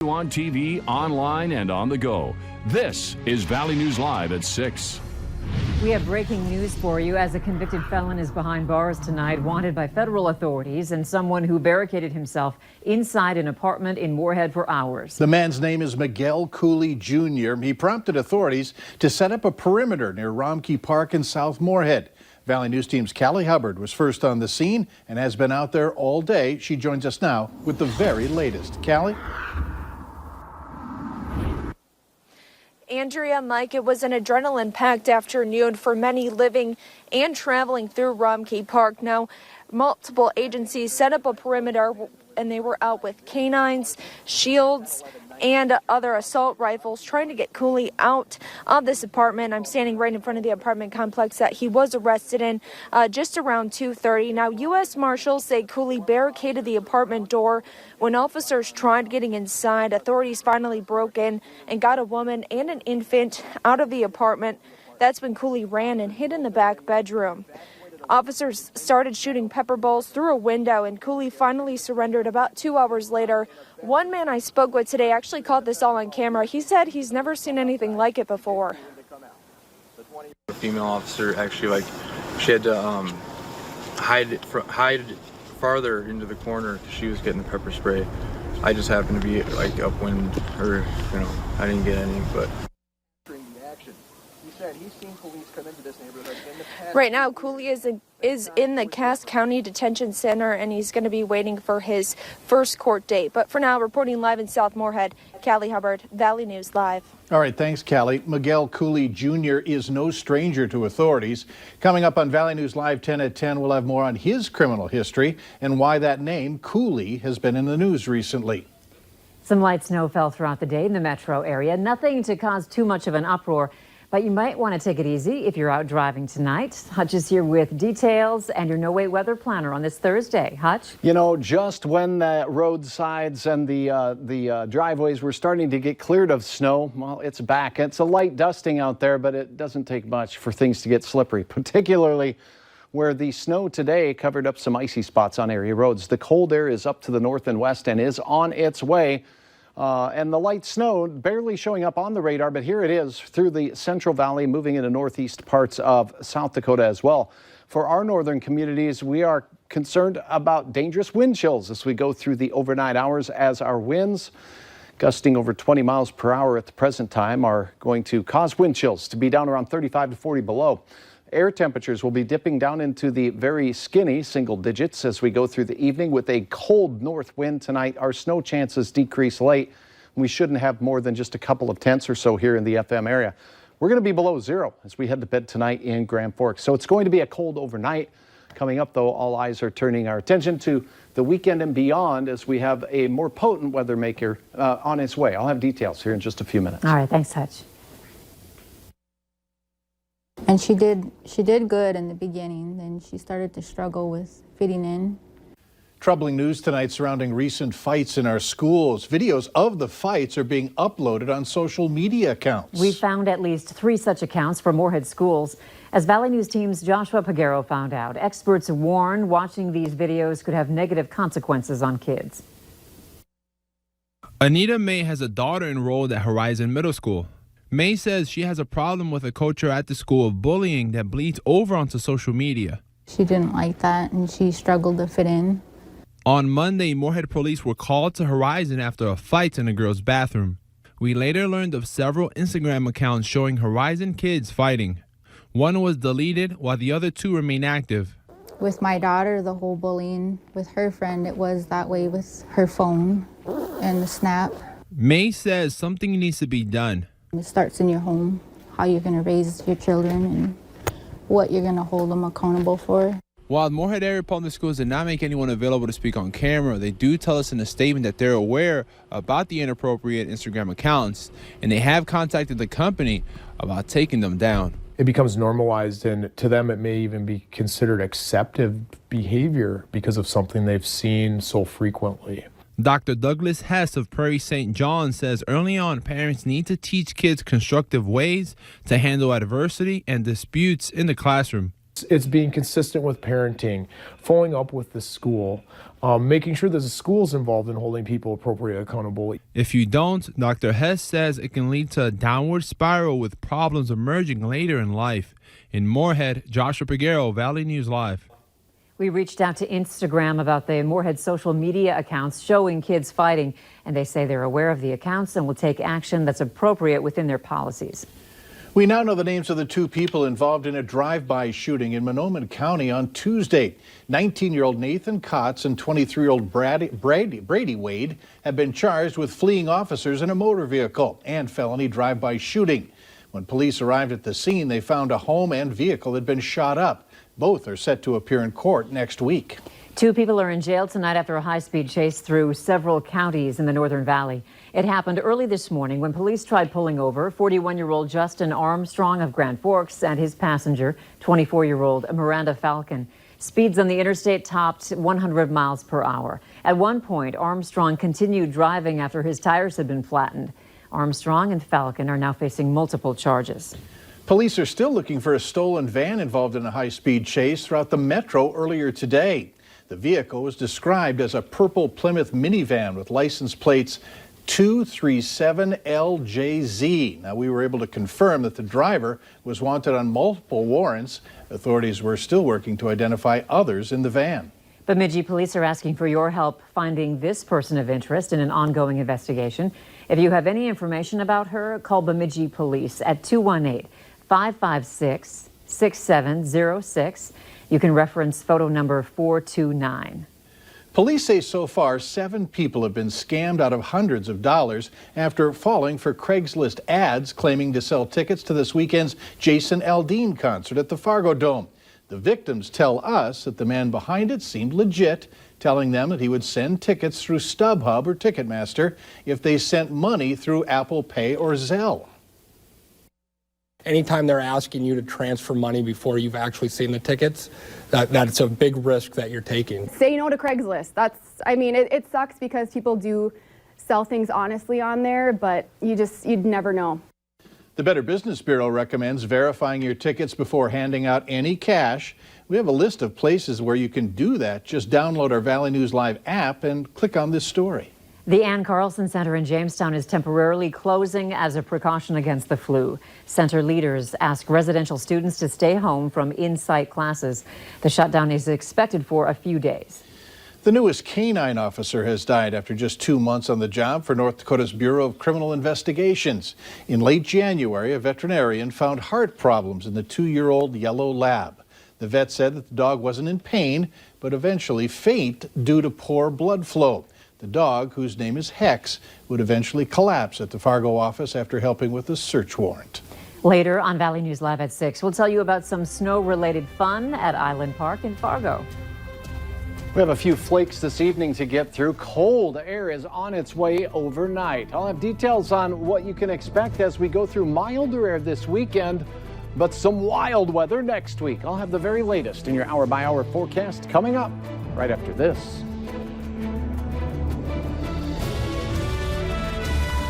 On TV, online, and on the go. This is Valley News Live at 6. We have breaking news for you as a convicted felon is behind bars tonight, wanted by federal authorities, and someone who barricaded himself inside an apartment in Moorhead for hours. The man's name is Miguel Cooley Jr. He prompted authorities to set up a perimeter near Romkey Park in South Moorhead. Valley News Team's Callie Hubbard was first on the scene and has been out there all day. She joins us now with the very latest. Callie? Andrea, Mike, it was an adrenaline-packed afternoon for many living and traveling through Romkey Park. Now, multiple agencies set up a perimeter, and they were out with canines, shields, and other assault rifles trying to get Cooley out of this apartment. I'm standing right in front of the apartment complex that he was arrested in just around 2:30. Now, U.S. Marshals say Cooley barricaded the apartment door. When officers tried getting inside, authorities finally broke in and got a woman and an infant out of the apartment. That's when Cooley ran and hid in the back bedroom. Officers started shooting pepper balls through a window, and Cooley finally surrendered about 2 hours later. One man I spoke with today actually caught this all on camera. He said he's never seen anything like it before. A female officer actually, she had to hide farther into the corner because she was getting the pepper spray. I just happened to be upwind her, I didn't get any, but. He's seen police come into this neighborhood in the past. Right now, Cooley is in the Cass County Detention Center, and he's going to be waiting for his first court date. But for now, reporting live in South Moorhead, Callie Hubbard, Valley News Live. All right, thanks, Callie. Miguel Cooley Jr. is no stranger to authorities. Coming up on Valley News Live 10 at 10, we'll have more on his criminal history and why that name, Cooley, has been in the news recently. Some light snow fell throughout the day in the metro area. Nothing to cause too much of an uproar, but you might want to take it easy if you're out driving tonight. Hutch is here with details and your No-Wait weather planner on this Thursday. Hutch? You know, just when the roadsides and the driveways were starting to get cleared of snow, well, it's back. It's a light dusting out there, but it doesn't take much for things to get slippery, particularly where the snow today covered up some icy spots on area roads. The cold air is up to the north and west and is on its way. And the light snow barely showing up on the radar, but here it is through the Central Valley, moving into northeast parts of South Dakota as well. For our northern communities, we are concerned about dangerous wind chills as we go through the overnight hours, as our winds gusting over 20 miles per hour at the present time are going to cause wind chills to be down around 35 to 40 below. Air temperatures will be dipping down into the very skinny single digits as we go through the evening with a cold north wind tonight. Our snow chances decrease late. We shouldn't have more than just a couple of tenths or so here in the FM area. We're going to be below zero as we head to bed tonight in Grand Forks. So it's going to be a cold overnight. Coming up, though, all eyes are turning our attention to the weekend and beyond as we have a more potent weather maker on its way. I'll have details here in just a few minutes. All right, thanks, Hutch. And she did good in the beginning, then she started to struggle with fitting in. Troubling news tonight surrounding recent fights in our schools. Videos of the fights are being uploaded on social media accounts. We found at least 3 such accounts for Moorhead schools. As Valley News Team's Joshua Pagero found out, experts warn watching these videos could have negative consequences on kids. Anita May has a daughter enrolled at Horizon Middle School. May says she has a problem with a culture at the school of bullying that bleeds over onto social media. She didn't like that, and she struggled to fit in. On Monday, Moorhead police were called to Horizon after a fight in a girl's bathroom. We later learned of several Instagram accounts showing Horizon kids fighting. One was deleted while the other 2 remain active. With my daughter, the whole bullying, with her friend, it was that way with her phone and the snap. May says something needs to be done. It starts in your home, how you're going to raise your children and what you're going to hold them accountable for. While Moorhead area public schools did not make anyone available to speak on camera, they do tell us in a statement that they're aware about the inappropriate Instagram accounts, and they have contacted the company about taking them down. It becomes normalized, and to them it may even be considered accepted behavior because of something they've seen so frequently. Dr. Douglas Hess of Prairie St. John says early on parents need to teach kids constructive ways to handle adversity and disputes in the classroom. It's being consistent with parenting, following up with the school, making sure that the school's involved in holding people appropriately accountable. If you don't, Dr. Hess says it can lead to a downward spiral with problems emerging later in life. In Moorhead, Joshua Peguero, Valley News Live. We reached out to Instagram about the Moorhead social media accounts showing kids fighting, and they say they're aware of the accounts and will take action that's appropriate within their policies. We now know the names of the two people involved in a drive-by shooting in Mahnomen County on Tuesday. 19-year-old Nathan Kotz and 23-year-old Brady Wade have been charged with fleeing officers in a motor vehicle and felony drive-by shooting. When police arrived at the scene, they found a home and vehicle had been shot up. Both are set to appear in court next week. Two people are in jail tonight after a high-speed chase through several counties in the Northern Valley. It happened early this morning when police tried pulling over 41-year-old Justin Armstrong of Grand Forks and his passenger, 24-year-old Miranda Falcon. Speeds on the interstate topped 100 miles per hour. At one point, Armstrong continued driving after his tires had been flattened. Armstrong and Falcon are now facing multiple charges. Police are still looking for a stolen van involved in a high-speed chase throughout the metro earlier today. The vehicle was described as a purple Plymouth minivan with license plates 237LJZ. Now, we were able to confirm that the driver was wanted on multiple warrants. Authorities were still working to identify others in the van. Bemidji police are asking for your help finding this person of interest in an ongoing investigation. If you have any information about her, call Bemidji Police at 218-556-6706. You can reference photo number 429. Police say so far 7 people have been scammed out of hundreds of dollars after falling for Craigslist ads claiming to sell tickets to this weekend's Jason Aldean concert at the Fargo Dome. The victims tell us that the man behind it seemed legit, telling them that he would send tickets through StubHub or Ticketmaster if they sent money through Apple Pay or Zelle. Anytime they're asking you to transfer money before you've actually seen the tickets, that's a big risk that you're taking. Say no to Craigslist. It sucks because people do sell things honestly on there, but you'd never know. The Better Business Bureau recommends verifying your tickets before handing out any cash. We have a list of places where you can do that. Just download our Valley News Live app and click on this story. The Ann Carlson Center in Jamestown is temporarily closing as a precaution against the flu. Center leaders ask residential students to stay home from in-site classes. The shutdown is expected for a few days. The newest canine officer has died after just 2 months on the job for North Dakota's Bureau of Criminal Investigations. In late January, a veterinarian found heart problems in the 2-year-old yellow lab. The vet said that the dog wasn't in pain, but eventually faint due to poor blood flow. The dog, whose name is Hex, would eventually collapse at the Fargo office after helping with a search warrant. Later on Valley News Live at 6, we'll tell you about some snow-related fun at Island Park in Fargo. We have a few flakes this evening to get through. Cold air is on its way overnight. I'll have details on what you can expect as we go through milder air this weekend, but some wild weather next week. I'll have the very latest in your hour-by-hour forecast coming up right after this.